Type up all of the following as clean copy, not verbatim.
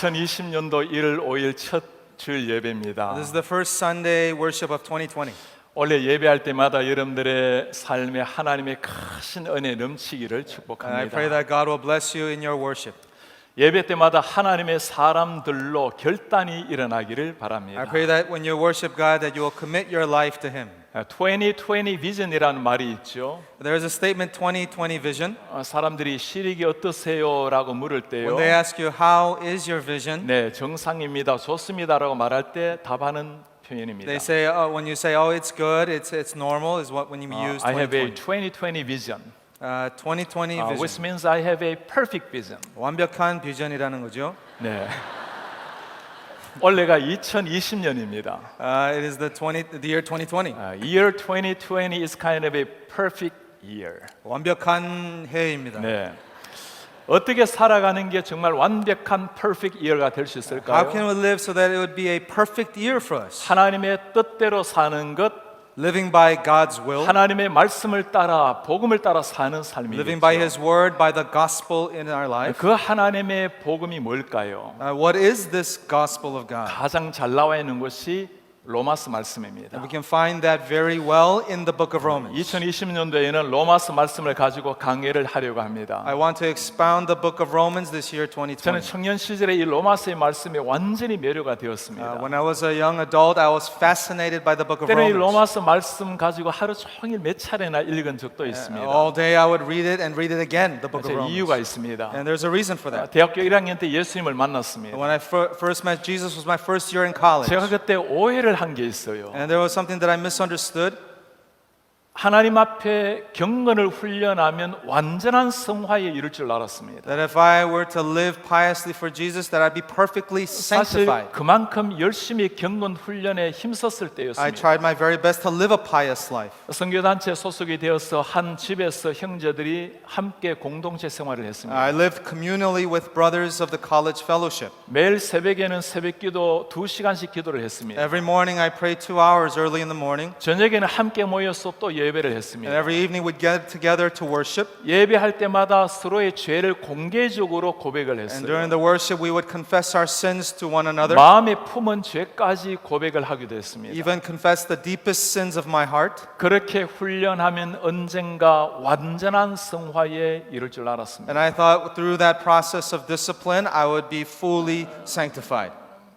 2020년도 1월 5일 첫 주일 예배입니다. This is the first Sunday worship of 2020. 원래 예배할 때마다 여러분들의 삶에 하나님의 크신 은혜 넘치기를 And I 축복합니다. pray that God will bless you in your worship. 예배 때마다 하나님의 사람들로 결단이 일어나기를 I 바랍니다. pray that when you worship God that you will commit your life to Him. 2020 비전이라는 말이 있죠. There is a statement 2020 vision. 사람들이 시력이 어떠세요라고 물을 때요. When they ask you how is your vision, 네, 정상입니다. 좋습니다라고 말할 때 답하는 표현입니다. they say when you say oh it's good, it's normal is what when you use I have a 2020. 2020 vision. 2020 Which vision. means I have a perfect vision. 완벽한 비전이라는 거죠. 네. 올해가 2020년입니다. It is the year 2020. Year 2020 is kind of a perfect year. 완벽한 해입니다. 네. 어떻게 살아가는 게 정말 완벽한 perfect year가 될 수 How 있을까요? can we live so that it would be a perfect year for us? 하나님의 뜻대로 사는 것, Living by God's will, 하나님의 말씀을 따라 복음을 따라 사는 living by 삶이겠죠. His word, by the gospel in our life. 그 하나님의 복음이 뭘까요? What is this gospel of God? 가장 잘 나와 있는 것이 로마서 말씀입니다. We can find that very well in the book of Romans. 2020년도에는 로마서 말씀을 가지고 강해를 하려고 합니다. I want to expound the book of Romans this year 저는 2020. 청년 시절에 이 로마서의 말씀에 완전히 매료가 되었습니다. When I was a young adult, I was fascinated by the book of 때는 이 Romans. 로마서 말씀 가지고 하루 종일 몇 차례나 읽은 적도 있습니다. All day I would read it and read it again, the book of 제 이유가 Romans. 있습니다. And there's a reason for that. 대학교 1학년 때 예수님을 만났습니다. When I first met Jesus was my first year in college. 제가 그때 오해를 한 게 있어요. And there was something that I misunderstood. 하나님 앞에 경건을 훈련하면 완전한 성화에 이를 줄 알았습니다. That if I were to live piously for Jesus, that I'd be perfectly 사실 sanctified. 그만큼 열심히 경건 훈련에 힘썼을 I 때였습니다. tried my very best to live a pious life. 선교단체 소속이 되어서 한 집에서 형제들이 함께 공동체 생활을 했습니다. I lived communally with brothers of the college fellowship. 매일 새벽에는 새벽기도 2시간씩 기도를 했습니다. Every morning I prayed 2 hours early in the morning. 저녁에는 함께 모여서 또 예배를 And 했습니다. every evening we'd get together to worship. 예배할 때마다 서로의 죄를 공개적으로 고백을 And 했어요. during the worship we would confess our sins to one another. 마음에 품은 죄까지 고백을 하기도 했습니다. Even confess the deepest sins of my heart. 그렇게 훈련하면 언젠가 완전한 성화에 이를 줄 알았습니다. And I thought through that process of discipline I would be fully sanctified.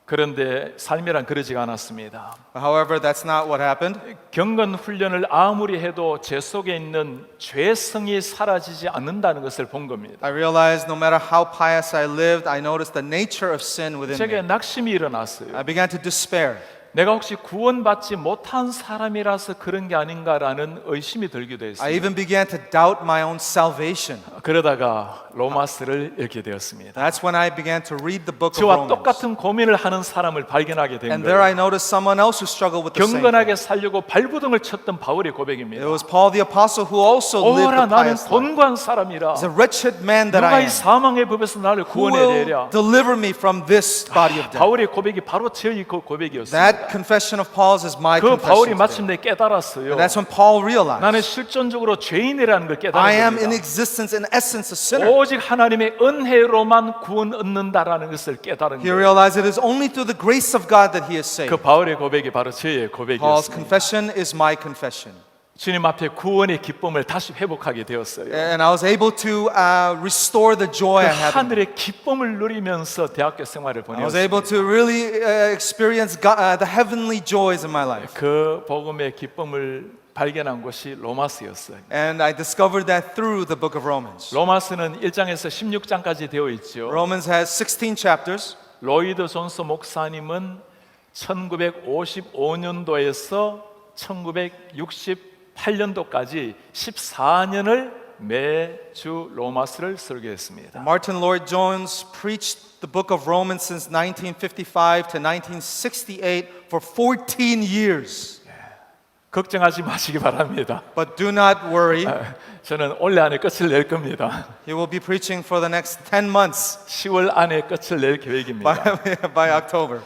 그런데 삶이란 그러지가 않았습니다. However, that's not what happened. 경건 훈련을 아무리 해도 제 속에 있는 죄성이 사라지지 않는다는 것을 본 겁니다. I realized no matter how pious I lived, I noticed the nature of sin within 제게 me. 낙심이 일어났어요. I began to despair. 내가 혹시 구원받지 못한 사람이라서 그런 게 아닌가라는 의심이 들기도 I 했어요. even began to doubt my own salvation. 그러다가 로마서를 읽게 되었습니다. That's when I began to read the book of 저와 Romans. 똑같은 고민을 하는 사람을 발견하게 된 And there I 거예요. noticed someone else who struggled with the same 경건하게 thing. 살려고 발부둥을 쳤던 바울의 고백입니다. It was Paul the apostle who also lived 오라 a 나는 pious life. 곤고한 사람이라. As a wretched man that 누가 이 I am, 사망의 법에서 나를 who 구원해내랴. will deliver me from this body of death? 바울의 고백이 바로 저의 그 고백이었습니다. That confession of Paul's is my 그 바울이 confession today. 마침내 깨달았어요. And that's when Paul realized 나는 실존적으로 죄인이라는 걸 I am 깨달은 in 겁니다. existence, in essence, a sinner. 오직 하나님의 은혜로만 구원 얻는다라는 것을 깨달은 He 거예요. realized it is only through the grace of God that he is saved. 그 바울의 고백이 바로 저의 Paul's 고백이었습니다. confession is my confession. 주님 앞에 구원의 기쁨을 다시 회복하게 되었어요. And I was able to restore the joy I had. 하늘의 기쁨을 누리면서 대학교 생활을 I was able 보냈습니다. to really experience the heavenly joys in my life. 그 복음의 기쁨을 발견한 것이 로마서였어요. And I discovered that through the book of Romans. 로마서는 1장에서 16장까지 되어 있죠. Romans has 16 chapters. 로이드 존스 목사님은 1955년도에서 1968년도까지 14년을 매주 로마서를 설교했습니다. Martin Lloyd Jones preached the book of Romans since 1955 to 1968 for 14 years. 걱정하지 마시기 바랍니다. But do not worry, 저는 올해 안에 끝을 낼 겁니다. he will be preaching for the next 10 months 10월 안에 끝을 낼 계획입니다. by October.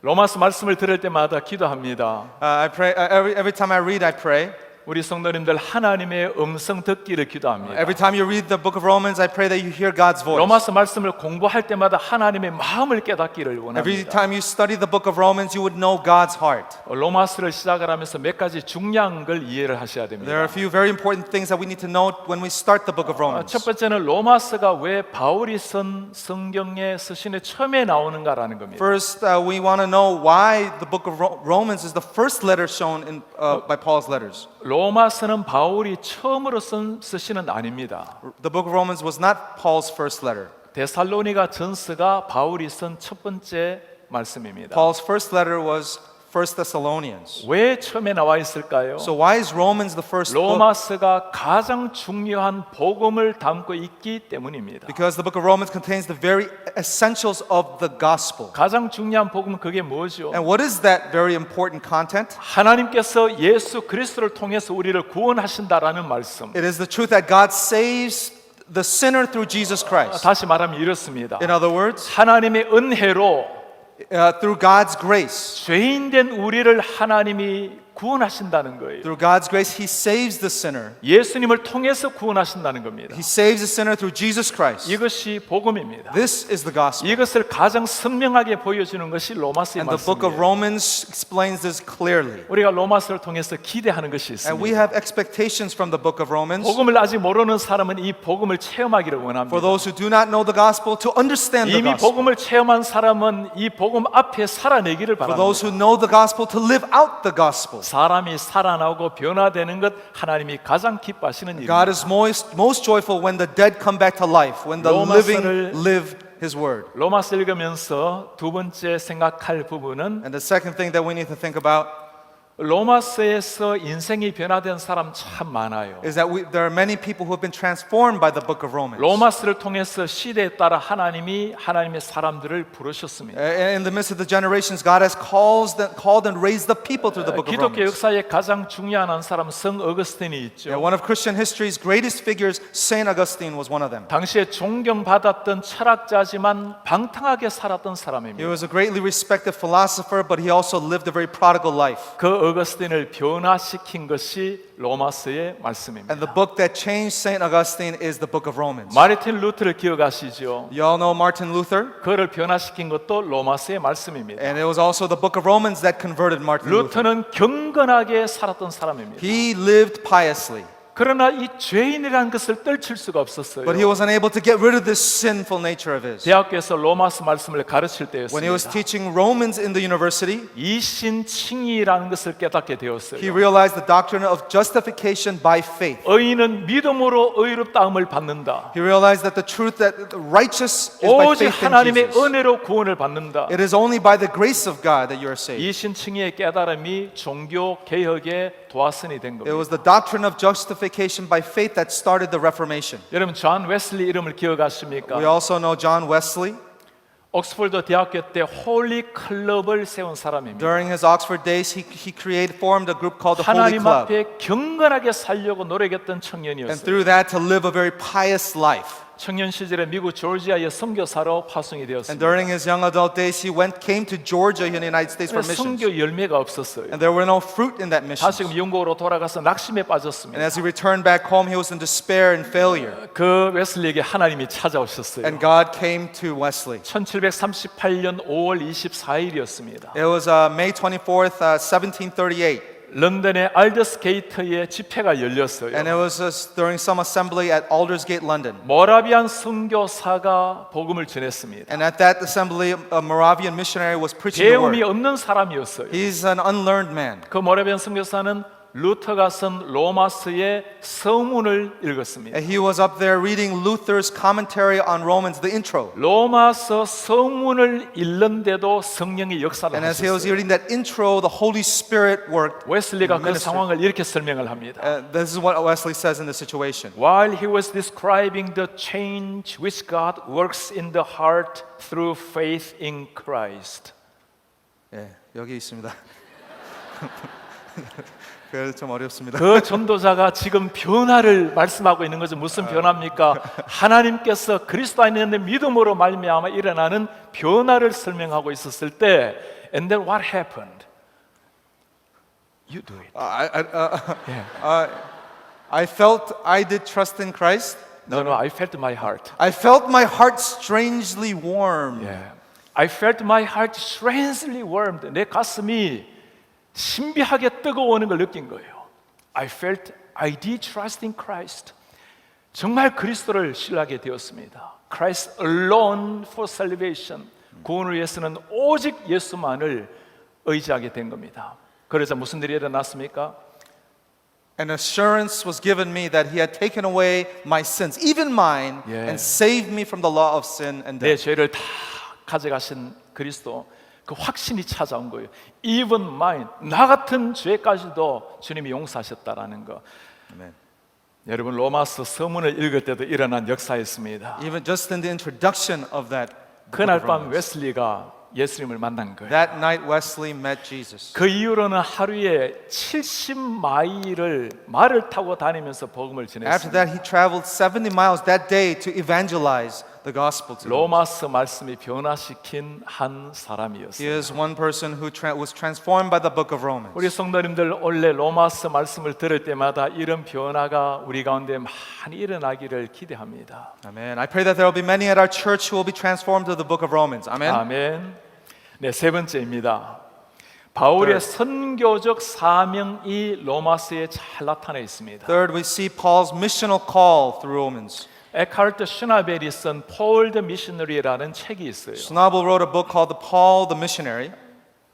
로마서 말씀을 들을 때마다 기도합니다. I pray every time I read, I pray. 우리 성도님들 하나님의 음성 듣기를 기도합니다. Every time you read the book of Romans, I pray that you hear God's voice. 로마서 말씀을 공부할 때마다 하나님의 마음을 깨닫기를 Every 원합니다. time you study the book of Romans, you would know God's heart. 로마서를 시작을 하면서 몇 가지 중요한 걸 이해를 하셔야 There are 됩니다. a few very important things that we need to note when we start the book of Romans. 첫 번째는 로마서가 왜 바울이 쓴 성경의 서신에 처음에 나오는가라는 겁니다. First, we want to know why the book of Romans is the first letter shown by Paul's letters. 로마서는 바울이 처음으로 쓴 서신은 아닙니다. The book of Romans was not Paul's first letter. 데살로니가 전서가 바울이 쓴 첫 번째 말씀입니다. Paul's first letter was 1 Thessalonians. 왜 처음에 나와 있을까요? So why is Romans the first book? 로마서가 가장 중요한 복음을 담고 있기 때문입니다. Because the book of Romans contains the very essentials of the gospel. 가장 중요한 복음은 그게 뭐죠? And what is that very important content? 하나님께서 예수 그리스도를 통해서 우리를 구원하신다라는 말씀. It is the truth that God saves the sinner through Jesus Christ. 다시 말하면 이렇습니다. In other words, 하나님의 은혜로 through God's grace. 죄인된 우리를 하나님이 구원하신다는 거예요. Through God's grace, He saves the sinner. 예수님을 통해서 구원하신다는 겁니다. He saves the sinner through Jesus Christ. 이것이 복음입니다. This is the gospel. 이것을 가장 선명하게 보여주는 것이 로마서의 And the book of 말씀이에요. Romans explains this clearly. 우리가 로마서를 통해서 기대하는 것이 And we 있습니다. have expectations from the book of Romans. 복음을 아직 모르는 사람은 이 복음을 체험하기를 For 원합니다. those who do not know the gospel, to understand the 이미 gospel. 복음을 체험한 사람은 이 복음 앞에 살아내기를 For those 바랍니다. who know the gospel, to live out the gospel. 사람이 살아나고 변화되는 것 하나님이 가장 기뻐하시는 God 일입니다. is most joyful when the dead come back to life, when the living live His word. 로마서 읽으면서 두 번째 생각할 부분은 And the second thing that we need to think about 로마서에서 인생이 변화된 사람 참 많아요. is that there are many people who have been transformed by the book of Romans. 로마서를 통해서 시대에 따라 하나님이 하나님의 사람들을 부르셨습니다. In the midst of the generations, God has called and raised the people through the book of 기독교 Romans. 역사의 가장 중요한 한 사람 성 어거스틴이 있죠. One of Christian history's greatest figures, Saint Augustine, was one of them. 당시에 존경받았던 철학자지만 방탕하게 살았던 He 사람입니다. was a greatly respected philosopher, but he also lived a very prodigal life. 그 어거스틴을 변화시킨 것이 로마서의 말씀입니다. And the book that changed Saint Augustine is the book of Romans. 마르틴 루터를 기억하시죠? You all know Martin Luther? 그를 변화시킨 것도 로마서의 말씀입니다. And it was also the book of Romans that converted Martin Luther. 루터는 경건하게 살았던 사람입니다. He lived piously, 그러나 이 죄인이라는 것을 떨칠 수가 없었어요. but he was unable to get rid of this sinful nature of his. 대학교에서 로마서 말씀을 가르칠 When he was 때였습니다. teaching Romans in the university, 이신칭의라는 것을 깨닫게 he 되었어요. realized the doctrine of justification by faith. 의인은 믿음으로 의롭다함을 받는다. He realized that the truth that the righteous is by 오직 faith in 하나님의 Jesus. 은혜로 구원을 받는다. It is only by the grace of God that you are saved. 이신칭의의 깨달음이 종교 개혁의 도화선이 된 It 겁니다. was the doctrine of justification by faith that started the Reformation. 여러분 존 웨슬리 이름을 기억하십니까? We also know John Wesley. 옥스퍼드 대학교 때 홀리 클럽을 세운 사람입니다. During his Oxford days, he formed a group called the Holy 하나님 Club. 앞에 경건하게 살려고 노력했던 And 청년이었어요. through that, to live a very pious life. 청년 시절에 미국 조지아에 선교사로 파송이 And 되었습니다. during his young adult days, he came to Georgia in the United States for missions. 선교 열매가 없었어요. And there were no fruit in that mission. 다시금 영국으로 돌아가서 낙심에 And 빠졌습니다. as he returned back home, he was in despair and failure. 그 웨슬리에게 하나님이 찾아오셨어요. And God came to Wesley. 1738년 5월 24일이었습니다. It was May 24th, 1738. 런던의 알더스게이트에 집회가 열렸어요. And it was during some assembly at Aldersgate, London. 모라비안 선교사가 복음을 전했습니다. And at that assembly, a Moravian missionary was preaching the 배움이 word. 없는 사람이었어요. He's an unlearned man. 그 모라비안 선교사는 루터가 쓴 로마서의 서문을 읽었습니다. And he was up there reading Luther's commentary on Romans, the intro. 로마서 서문을 읽는데도 성령이 역사를 And as he was 하셨어요. reading that intro, the Holy Spirit worked. 웨슬리가 그 ministered. 상황을 이렇게 설명을 합니다. This is what Wesley says in the situation. While he was describing the change which God works in the heart through faith in Christ. 예, 여기 있습니다. 그래서 좀 어렵습니다. 그 전도자가 지금 변화를 말씀하고 있는 것은 무슨 변화입니까? 하나님께서 그리스도 안에 있는 믿음으로 말미암아 일어나는 변화를 설명하고 있었을 때, and then what happened? You do it. I felt I did trust in Christ. No, I felt my heart. I felt my heart strangely warm. Yeah. I felt my heart strangely warmed. 내 가슴이 신비하게 뜨거워오는 걸 느낀 거예요. I felt I did trust in Christ. 정말 그리스도를 신뢰하게 되었습니다. Christ alone for salvation. 구원을 위해서는 오직 예수만을 의지하게 된 겁니다. 그래서 무슨 일이 일어났습니까? An assurance was given me that He had taken away my sins, even mine, Yeah. and saved me from the law of sin and 내 death. 죄를 다 가져가신 그리스도, 그 확신이 찾아온 거예요. Even mine, 나 같은 죄까지도 주님이 용서하셨다라는 거. Amen. 여러분 로마서 서문을 읽을 때도 일어난 역사였습니다. Even just in the introduction of that book 그날 of 밤 Romans. 웨슬리가 예수님을 만난 거예요. That night Wesley met Jesus. 그 이후로는 하루에 70마일을 말을 타고 다니면서 복음을 After 전했습니다. that, he traveled 70 miles that day to evangelize the gospel to them. 로마서 말씀이 변화시킨 한 He 사람이었어요. is one person who was transformed by the book of Romans. 우리 성도님들 원래 로마서 말씀을 들을 때마다 이런 변화가 우리 가운데 많이 일어나기를 기대합니다. Amen. I pray that there will be many at our church who will be transformed to the book of Romans. Amen. 아멘. 네, 세 번째입니다. 바울의 선교적 사명이 로마서에 잘 나타나 있습니다. Third, we see Paul's missional call through Romans. 에카르트 슈나벨이 쓴 Paul the Missionary라는 책이 있어요. Schnabel wrote a book called the Paul the Missionary.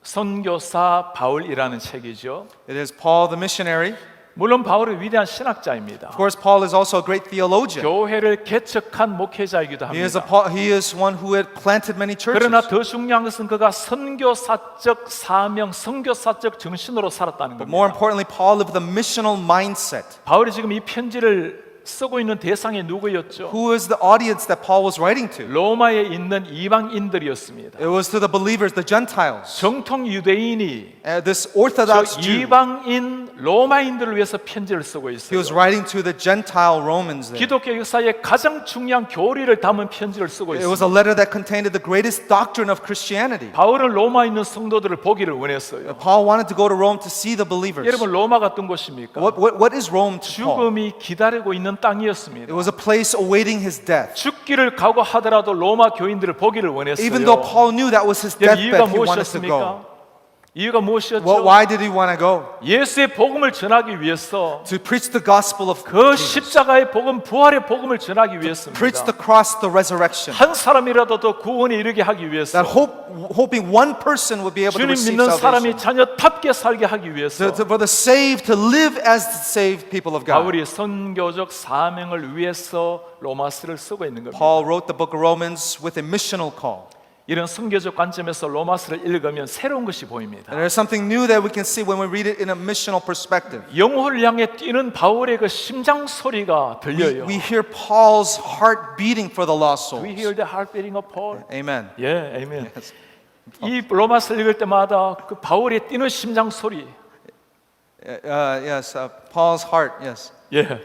선교사 바울이라는 책이죠. It is Paul the Missionary. 물론 바울은 위대한 신학자입니다. Of course, Paul is also a great theologian. 교회를 개척한 목회자이기도 He is 합니다. he is one who had planted many churches. 그러나 더 중요한 것은 그가 선교사적 사명, 선교사적 정신으로 살았다는 But 겁니다. more importantly, Paul lived with a missional mindset. 바울이 지금 이 편지를 쓰고 있는 대상이 누구였죠? Who is the audience that Paul was writing to? 로마에 있는 이방인들이었습니다. It was to the believers, the Gentiles. 정통 유대인이 This 저 Orthodox Jew. 이방인 로마인들을 위해서 편지를 쓰고 He 있어요. was writing to the Gentile Romans there. 기독교 역사의 가장 중요한 교리를 담은 편지를 쓰고 It was 있습니다. a letter that contained the greatest doctrine of Christianity. 바울은 로마에 있는 성도들을 보기를 원했어요. Paul wanted to go to Rome to see the believers. 여러분 로마가 어떤 곳입니까? What is Rome to Paul? 죽음이 기다리고 있는 땅이었습니다. It was a place awaiting his death. 죽기를 각오하더라도 로마 교인들을 보기를 원했어요. Even though Paul knew that was his 여러분, 이유가 deathbed, he wanted to go. 무엇이었습니까? 이유가 무엇이었죠? Why did he want to go? 예수의 복음을 전하기 위해서 To preach the gospel of 그 Jesus. 십자가의 복음, 부활의 복음을 전하기 Preach 위해서입니다. the cross, the resurrection. 한 사람이라도 더 구원에 이르게 하기 위해서 That hoping one person would be able to 주님 receive 믿는 사람이 salvation. 자녀답게 살게 하기 위해서 For the saved to live as the saved people of God. 바울이 선교적 사명을 위해서 로마서를 쓰고 있는 겁니다. Paul wrote the book of Romans with a missional call. 이런 선교적 관점에서 로마서를 읽으면 새로운 것이 보입니다. And there's something new that we can see when we read it in a missional perspective. 영혼을 향해 뛰는 바울의 그 심장 소리가 들려요. We hear Paul's heart beating for the lost We souls. hear the heart beating of Paul. Amen. 예, 아멘. 이 로마서를 읽을 때마다 그 바울의 뛰는 심장 소리. Yes, Paul's heart. Yes. 예.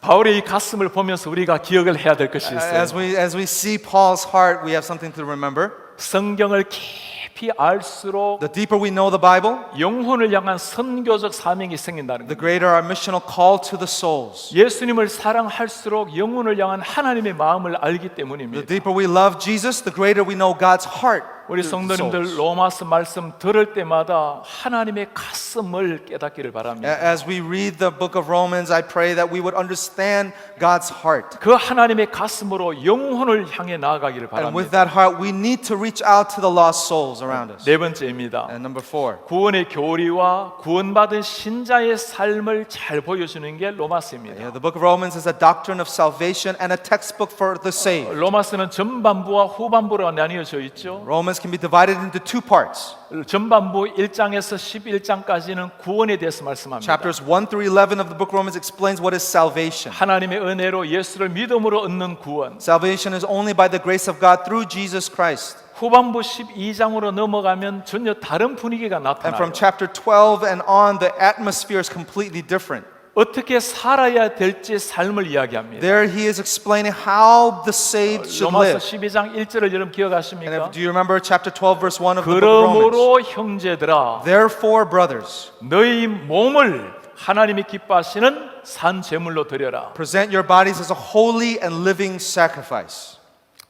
바울의 이 가슴을 보면서 우리가 기억을 해야 될 것이 있어요. As we see Paul's heart, we have something to remember. 성경을 깊이 알수록 The deeper we know the Bible, 영혼을 향한 선교적 사명이 생긴다는 the 거예요. greater our missional call to the souls. 예수님을 사랑할수록 영혼을 향한 하나님의 마음을 알기 The 때문입니다. deeper we love Jesus, the greater we know God's heart. 우리 to the 성도님들 souls. 로마서 말씀 들을 때마다 하나님의 가슴을 깨닫기를 바랍니다. As we read the book of Romans, I pray that we would understand God's heart. 그 하나님의 가슴으로 영혼을 향해 나아가기를 And with 바랍니다. that heart, we need to reach out to the lost souls around us. 네 번째입니다. And number 4, 구원의 교리와 구원받은 신자의 삶을 잘 보여주는 게 로마서입니다. the book of Romans is a doctrine of salvation and a textbook for the saved. 로마서는 전반부와 후반부로 나뉘어져 있죠. Romans can be divided into two parts. 전반부 1장에서 11장까지는 구원에 대해서 말씀합니다. Chapters 1 through 11 of the book of Romans explains what is salvation. 하나님의 은혜로 예수를 믿음으로 얻는 구원. Salvation is only by the grace of God through Jesus Christ. 후반부 12장으로 넘어가면 전혀 다른 분위기가 And from 나타나요. chapter 12 and on, the atmosphere is completely different. 어떻게 살아야 될지 삶을 이야기합니다. There he is explaining how the saved should 로마서 live. 12장 1절을 여러분 And 기억하십니까? do you remember chapter 12 verse 1 of the book of Romans? 그러므로 형제들아 Therefore, brothers, 너희 몸을 하나님이 기뻐하시는 산 제물로 드려라. present your bodies as a holy and living sacrifice.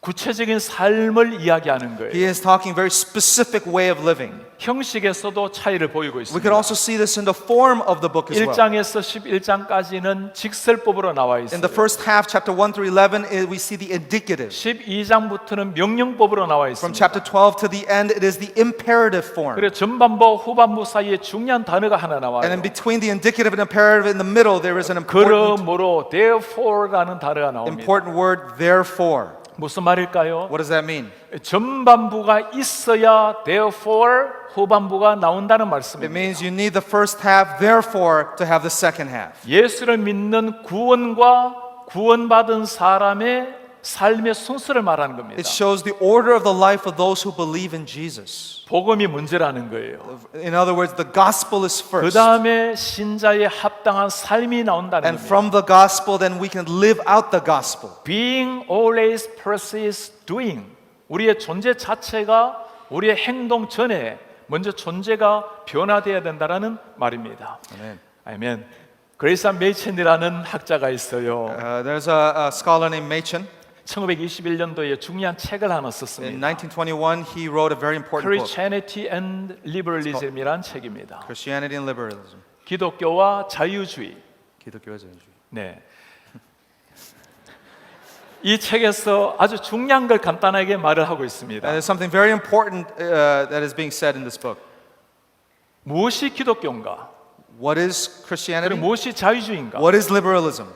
구체적인 삶을 이야기하는 He 거예요. is talking very specific way of living. 형식에서도 차이를 보이고 We could 있습니다. also see this in the form of the book as well. 1장에서 11장까지는 직설법으로 나와 In 있어요. the first half, chapter 1 through 11, we see the indicative. 12장부터는 명령법으로 나와 From 있습니다. chapter 12 to the end, it is the imperative form. 그리고 전반부 후반부 사이에 중요한 단어가 하나 나와요. And in between the indicative and imperative in the middle, there is an important 그러므로 therefore라는 단어가 나옵니다. word, therefore. 무슨 말일까요? What does that mean? 전반부가 있어야 therefore 후반부가 나온다는 It 말씀입니다. means you need the first half, therefore, to have the second half. 예수를 믿는 구원과 구원받은 사람의 삶의 순서를 말하는 겁니다. It shows the order of the life of those who believe in Jesus. 복음이 문제라는 거예요. In other words, the gospel is 그 first. 다음에 신자의 합당한 삶이 나온다는 And 겁니다. from the gospel, then we can live out the gospel. Being always precedes doing. 우리의 존재 자체가 우리의 행동 전에 먼저 존재가 변화되어야 된다는 말입니다. Amen. 아멘. 그레이스 메이첸이라는 학자가 있어요. There's a scholar named Machen. 1921년도에 중요한 책을 하나 In 썼습니다. 1921, he wrote a very important book, Christianity and Liberalism이라는 책입니다. Christianity and Liberalism. 기독교와 자유주의. 기독교와 자유주의. 네. 이 책에서 아주 중요한 걸 간단하게 말을 하고 있습니다. And there's something very important that is being said in this book. 무엇이 기독교인가? What is 그리고 Christianity? 무엇이 자유주의인가? What is liberalism?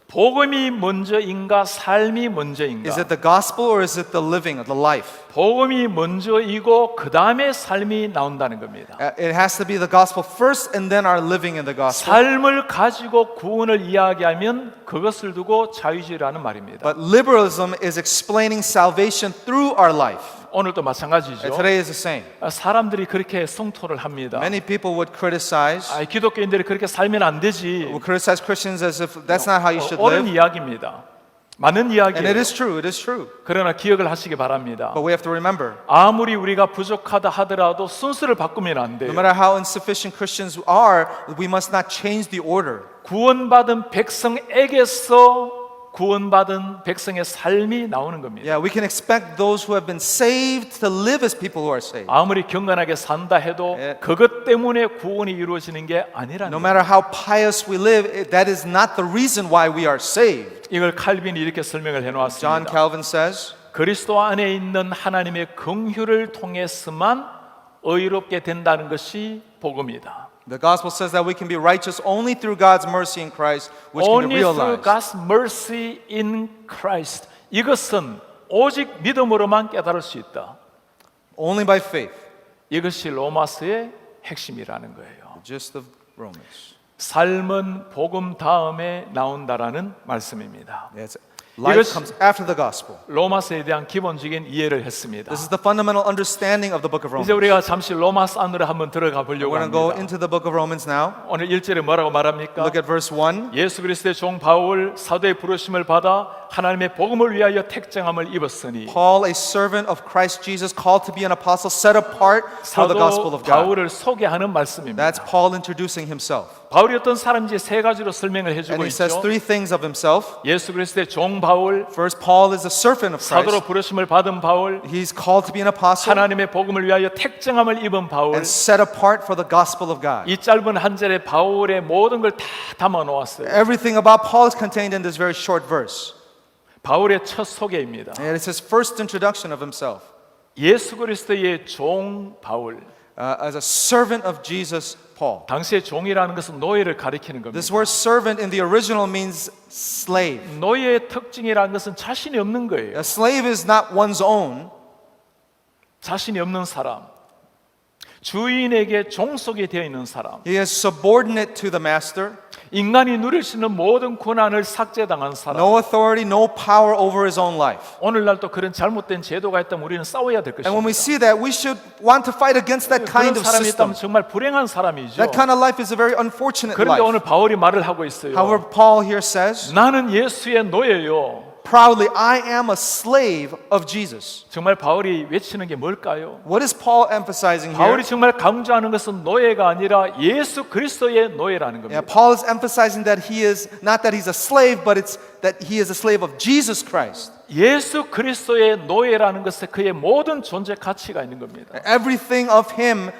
복음이 먼저인가 삶이 먼저인가? Is it the gospel or is it the living, the life? 복음이 먼저이고 그 다음에 삶이 나온다는 겁니다. It has to be the gospel first and then our living in the gospel. 삶을 가지고 구원을 이야기하면 그것을 두고 자유주의라는 말입니다. But liberalism is explaining salvation through our life. 오늘도 마찬가지죠. And today is the same. 사람들이 그렇게 성토를 합니다. Many people would criticize, 기독교인들이 그렇게 살면 안 되지. would criticize Christians as if that's not how you should 옳은 live. 이야기입니다. 맞는 And it 이야기예요. is true, it is true. 그러나 기억을 하시기 바랍니다. But we have to remember, 아무리 우리가 부족하다 하더라도 순서를 바꾸면 안 돼요. no matter how insufficient Christians are, we must not change the order. 구원받은 백성에게서 구원받은 백성의 삶이 나오는 겁니다. Yeah, we can expect those who have been saved to live as people who are saved. 아무리 경건하게 산다 해도 예. 그것 때문에 구원이 이루어지는 게 아니라는 No 거예요. matter how pious we live, that is not the reason why we are saved. 이걸 칼빈이 이렇게 설명을 John 해놓았습니다. Calvin says, 그리스도 안에 있는 하나님의 긍휼을 통해서만 의롭게 된다는 것이 복음이다. the gospel says that we can be righteous only through God's mercy in Christ, which can be Only through realized. God's mercy in Christ. 이것은 오직 믿음으로만 깨달을 수 있다. Only by faith. 이것이 로마서의 핵심이라는 거예요. The gist of Romans. 삶은 복음 다음에 나온다라는 말씀입니다. Yes. Life 이것이- comes after the gospel. 로마서에 대한 기본적인 이해를 했습니다. This is the fundamental understanding of the book of 이제 Romans. 우리가 잠시 로마서 안으로 한번 들어가 We're 보려고 going to go 합니다. into the book of Romans now. 오늘 1절에 뭐라고 말합니까? Look at verse 1. 예수 그리스도의 종 바울 사도의 부르심을 받아 하나님의 복음을 위하여 택정함을 입었으니 Paul, a servant of Christ Jesus, called to be an apostle, set apart for the gospel 사도 of God. 바울을 소개하는 말씀입니다. That's Paul introducing himself. 바울이 어떤 사람인지 세 가지로 설명을 And 해주고 he says 있죠. three things of himself. 예수 그리스도의 종 바울, First, Paul is a servant of 사도로 Christ. 부르심을 받은 바울, He's called to be an apostle 하나님의 복음을 위하여 택정함을 입은 바울. and set apart for the gospel of God. 이 짧은 한 절에 바울의 모든 걸 다 담아 놓았어요. Everything about Paul is contained in this very short verse. 바울의 첫 소개입니다. And it's his first introduction of himself. 예수 그리스도의 종 바울. As a servant of Jesus, Paul. 당시의 종이라는 것은 노예를 가리키는 겁니다. This word servant in the original means slave. 노예의 특징이라는 것은 자신이 없는 거예요. A slave is not one's own. 자신이 없는 사람. 주인에게 종속이 되어 있는 사람, He is subordinate to the master. 인간이 누릴 수 있는 모든 권한을 삭제당한 사람. No authority, no power over his own life. 오늘날도 그런 잘못된 제도가 있다면 우리는 싸워야 될 And when we 것입니다. see that, we should want to fight against that 그런 kind of 사람이 system. 있다면 정말 불행한 사람이죠. That kind of life is a very unfortunate 그런데 오늘 life. 바울이 말을 하고 있어요. However, Paul here says, 나는 예수의 노예요. proudly, I am a slave of Jesus. 정말 바울이 외치는 게 뭘까요? What is Paul emphasizing here? 바울이 정말 강조하는 것은 노예가 아니라 예수 그리스도의 노예라는 Yeah, 겁니다. Paul is emphasizing that he is not that he's a slave, but it's that he is a slave of Jesus Christ. 예수 그리스도의 노예라는 것에 그의 모든 존재 가치가 있는 겁니다. Everything of him,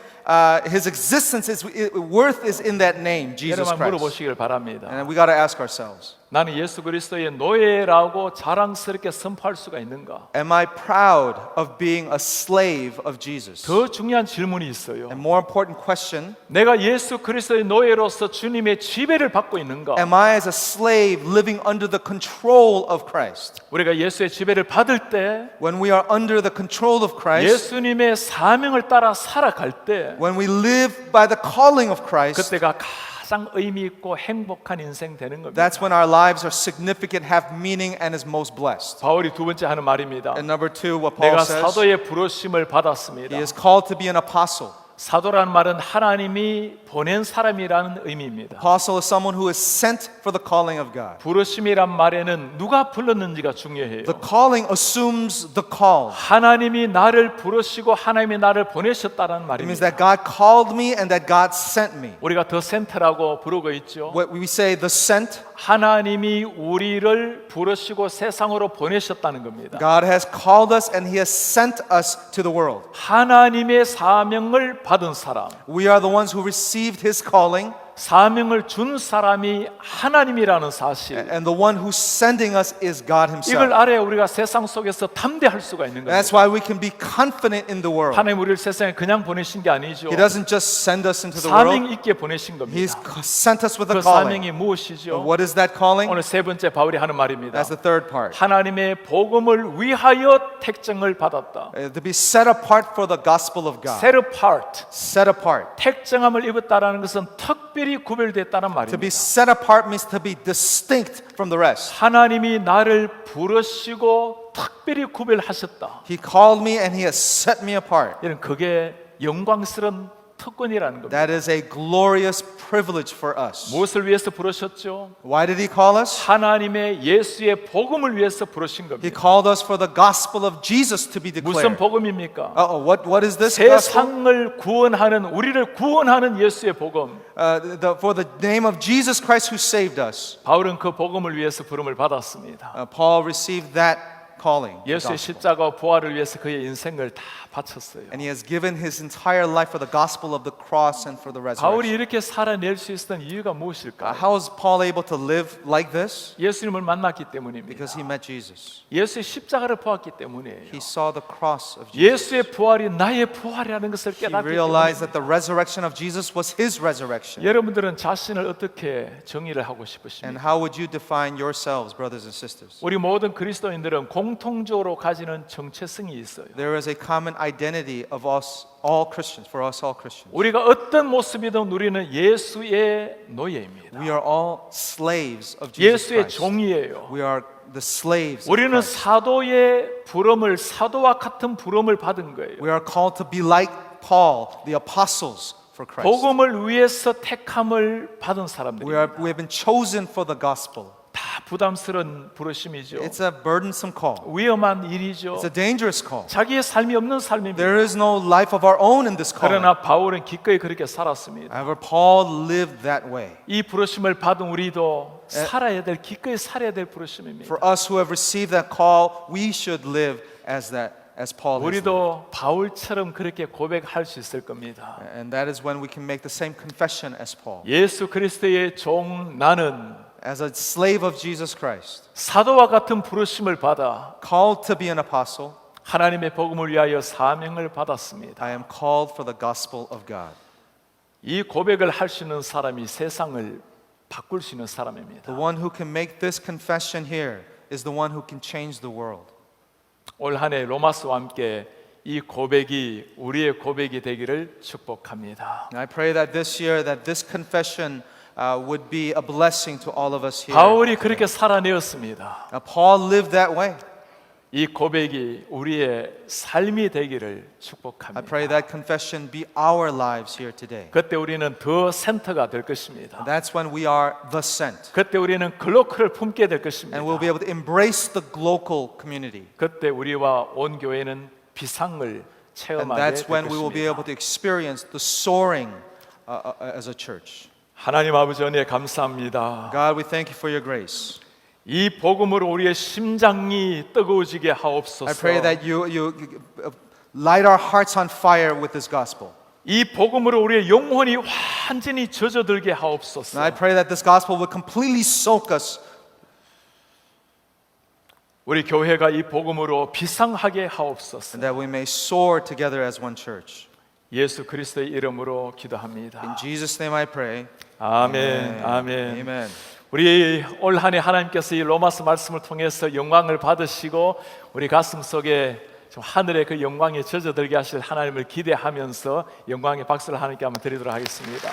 his existence, his worth is in that name, Jesus 여러분 Christ. 물어보시길 바랍니다. And we got to ask ourselves, 나는 예수 그리스도의 노예라고 자랑스럽게 선포할 수가 있는가? am I proud of being a slave of Jesus? 더 중요한 질문이 있어요. And more important question, 내가 예수 그리스도의 노예로서 주님의 지배를 받고 있는가? am I as a slave living under the control of Christ? 우리가 예수의 지배를 받을 때, When we are under the control of Christ, 예수님의 사명을 따라 살아갈 때, when we live by the calling of Christ, 그때가 가장 의미 있고 행복한 인생 되는 겁니다. that's when our lives are significant, have meaning, and is most blessed. 바울이 두 번째 하는 말입니다. And number two, what Paul 내가 says, 사도의 부르심을 받았습니다. he is called to be an apostle. 사도라는 말은 하나님이 보낸 사람이라는 의미입니다. Apostle is someone who is sent for the calling of God. 부르심이란 말에는 누가 불렀는지가 중요해요. The calling assumes the call. 하나님이 나를 부르시고 하나님이 나를 보내셨다는 It means 말입니다. that God called me and that God sent me. 우리가 더 센트라고 부르고 있죠. What we say, the sent, 하나님이 우리를 부르시고 세상으로 보내셨다는 겁니다. God has called us and He has sent us to the world. 하나님의 사명을 받은 사람, We are the ones who received His calling, 사명을 준 사람이 하나님이라는 사실. and the one who's sending us is God 이걸 Himself. 알아야 우리가 세상 속에서 담대할 수가 있는 That's 겁니다. why we can be confident in the world. 하나님 우리를 세상에 그냥 보내신 게 아니죠. He doesn't just send us into the world, 사명 있게 보내신 He's 겁니다. sent us with 그 a calling. 사명이 무엇이죠? What is that calling? 오늘 세 번째 바울이 하는 말입니다. That's the third part. 하나님의 복음을 위하여 택정을 받았다. To be set apart for the gospel of God. Set apart. Set apart. 택정함을 입었다라는 것은 특별히 구별됐다는 To be 말입니다. set apart means to be distinct from the rest. 하나님이 나를 부르시고 특별히 구별하셨다. He called me and He has set me apart. 이런 그게 영광스러운 특권이라는 겁니다. That is a glorious privilege for us. 무엇을 위해서 부르셨죠? Why did He call us? 하나님의 예수의 복음을 위해서 부르신 He 겁니다. called us for the gospel of Jesus to be 무슨 declared. 복음입니까? What is this gospel? 세상을 구원하는 우리를 구원하는 예수의 복음. For the name of Jesus Christ who saved us. 바울은 그 복음을 위해서 부름을 받았습니다. Paul received that calling. the 예수의 gospel. 십자가 부활을 위해서 그의 인생을 다 바쳤어요. And he has given his entire life for the gospel of the cross and for the 바울이 resurrection. 이렇게 살아낼 수 있었던 이유가 무엇일까? How was Paul able to live like this? 예수님을 만났기 때문입니다. Because he met Jesus. 예수의 십자가를 보았기 때문이에요. He saw the cross of Jesus. 예수의 부활이 나의 부활이라는 것을 He 깨닫기 realized 때문에 that the resurrection of Jesus was his resurrection. 여러분들은 자신을 어떻게 정의를 하고 And 싶으십니까? how would you define yourselves, brothers and sisters? 우리 모든 그리스도인들은 공통적으로 가지는 정체성이 있어요. There is a common identity of us all Christians, for us all Christians. 우리가 어떤 모습이든 우리는 예수의 노예입니다. We are all slaves of Jesus 예수의 Christ. 종이에요. We are the slaves of 우리는 Christ. 사도의 부름을 사도와 같은 부름을 받은 거예요. We are called to be like Paul, the apostles for Christ. 복음을 위해서 택함을 받은 We 사람들입니다. have been chosen for the gospel. 다 부담스러운 부르심이죠. It's a burdensome call. 위험한 일이죠. It's a dangerous call. 자기의 삶이 없는 삶입니다. There is no life of our own in this calling. 그러나 바울은 기꺼이 그렇게 살았습니다. However, Paul lived that way. 이 부르심을 받은 우리도 살아야 될 기꺼이 살아야 될 부르심입니다. For us who have received that call, we should live as Paul has lived. 우리도 바울처럼 그렇게 고백할 수 있을 겁니다. And that is when we can make the same confession as Paul. 예수 그리스도의 종 나는 As a slave of Jesus Christ, 사도와 같은 부르심을 받아 called to be an apostle, 하나님의 복음을 위하여 사명을 받았습니다. I am called for the gospel of God. 이 고백을 할 수 있는 사람이 세상을 바꿀 수 있는 사람입니다. The one who can make this confession here is the one who can change the world. 올 한 해 로마서와 함께 이 고백이 우리의 고백이 되기를 축복합니다. And I pray that this year that this confession would be a blessing to all of us here. 바울이 그렇게 살아내었습니다. Paul lived that way. 이 고백이 우리의 삶이 되기를 I 축복합니다. pray that confession be our lives here today. 그때 우리는 더 센터가 될 것입니다. That's when we are the sent. 그때 우리는 글로컬을 품게 될 것입니다. And we'll be able to embrace the local community. 그때 우리와 온 교회는 비상을 And 체험하게 that's 될 when we will be able 것입니다. to experience the soaring as a church. 하나님 아버지 은혜 감사합니다. God, we thank you for your grace. 이 복음으로 우리의 심장이 뜨거워지게 하옵소서. I pray that you light our hearts on fire with this gospel. 이 복음으로 우리의 영혼이 완전히 젖어들게 And 하옵소서. I pray that this gospel will completely soak us. 우리 교회가 이 복음으로 비상하게 하옵소서. And that we may soar together as one church. 예수 그리스도의 이름으로 기도합니다. In Jesus' name I pray. 아멘. 아멘. Amen. 우리 올 한 해 하나님께서 이 로마서 말씀을 통해서 영광을 받으시고 우리 가슴 속에 좀 하늘의 그 영광에 젖어들게 하실 하나님을 기대하면서 영광의 박수를 하나님께 한번 드리도록 하겠습니다.